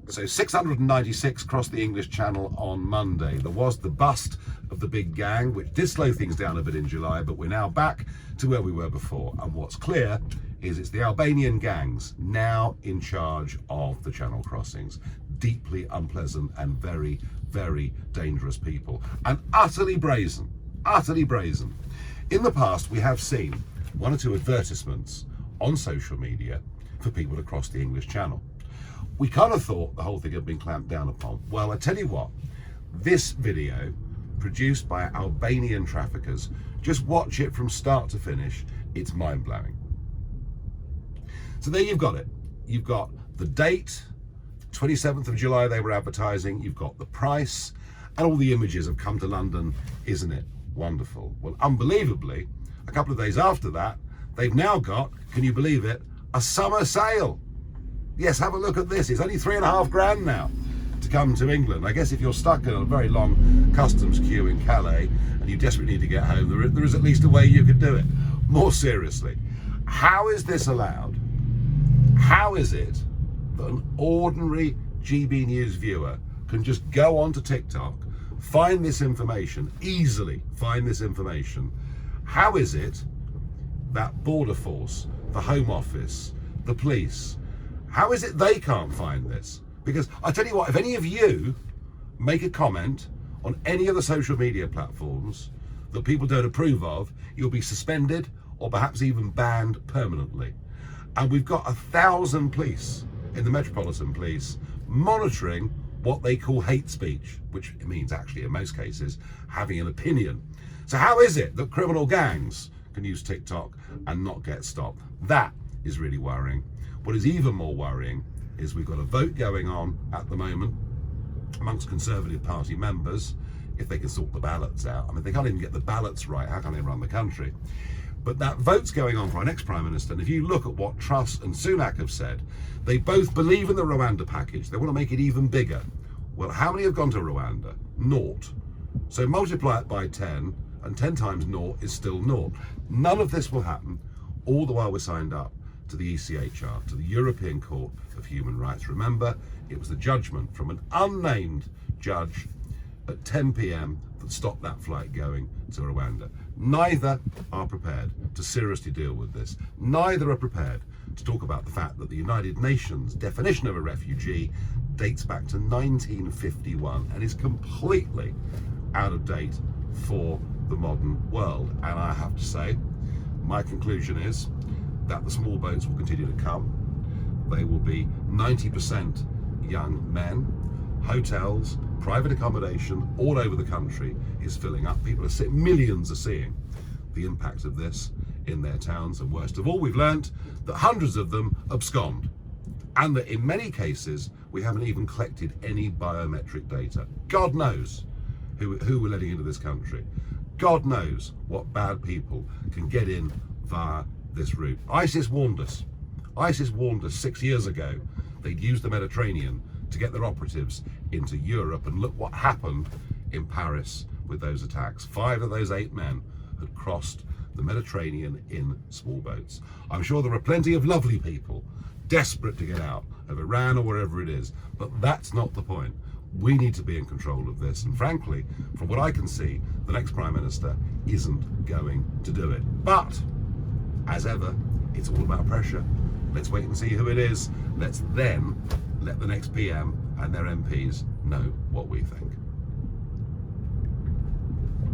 So 696 crossed the English Channel on Monday. There was the bust of the big gang, which did slow things down a bit in July, but we're now back to where we were before. And what's clear is it's the Albanian gangs now in charge of the Channel crossings. Deeply unpleasant and very, very dangerous people. And utterly brazen, utterly brazen. In the past, we have seen one or two advertisements on social media for people to cross the English Channel. We kind of thought the whole thing had been clamped down upon. Well, I tell you what, this video, produced by Albanian traffickers, just watch it from start to finish, it's mind-blowing. So there you've got it. You've got the date, 27th of July they were advertising, you've got the price, and all the images have come to London. Isn't it wonderful? Well, unbelievably, a couple of days after that, they've now got, can you believe it, a summer sale. Yes, have a look at this. It's only £3.5 grand now to come to England. I guess if you're stuck in a very long customs queue in Calais and you desperately need to get home, there is at least a way you could do it. More seriously, how is this allowed? How is it that an ordinary GB News viewer can just go onto TikTok, find this information, easily find this information? How is it that Border Force, the Home Office, the police, how is it they can't find this? Because I tell you what, if any of you make a comment on any of the social media platforms that people don't approve of, you'll be suspended or perhaps even banned permanently. And we've got 1,000 police in the Metropolitan Police monitoring what they call hate speech, which means actually in most cases having an opinion. So how is it that criminal gangs can use TikTok and not get stopped? That is really worrying. What is even more worrying is we've got a vote going on at the moment amongst Conservative Party members, if they can sort the ballots out. I mean, they can't even get the ballots right. How can they run the country? But that vote's going on for our next Prime Minister. And if you look at what Truss and Sunak have said, they both believe in the Rwanda package. They want to make it even bigger. Well, how many have gone to Rwanda? 0. So multiply it by 10, and 10 times 0 is still 0. None of this will happen, all the while we're signed up to the ECHR, to the European Court of Human Rights. Remember, it was the judgment from an unnamed judge at 10 p.m. that stopped that flight going to Rwanda. Neither are prepared to seriously deal with this. Neither are prepared to talk about the fact that the United Nations definition of a refugee dates back to 1951 and is completely out of date for the modern world. And I have to say, my conclusion is that the small boats will continue to come. They will be 90% young men. Hotels, private accommodation all over the country is filling up. Millions are seeing the impact of this in their towns. And worst of all, we've learnt that hundreds of them abscond. And that in many cases, we haven't even collected any biometric data. God knows who we're letting into this country. God knows what bad people can get in via this route. ISIS warned us. ISIS warned us 6 years ago. They'd used the Mediterranean to get their operatives into Europe, and look what happened in Paris with those attacks. 5 of those 8 men had crossed the Mediterranean in small boats. I'm sure there are plenty of lovely people desperate to get out of Iran or wherever it is, but that's not the point. We need to be in control of this, and frankly, from what I can see, the next Prime Minister isn't going to do it. But as ever, it's all about pressure. Let's wait and see who it is. Let's then let the next PM and their MPs know what we think.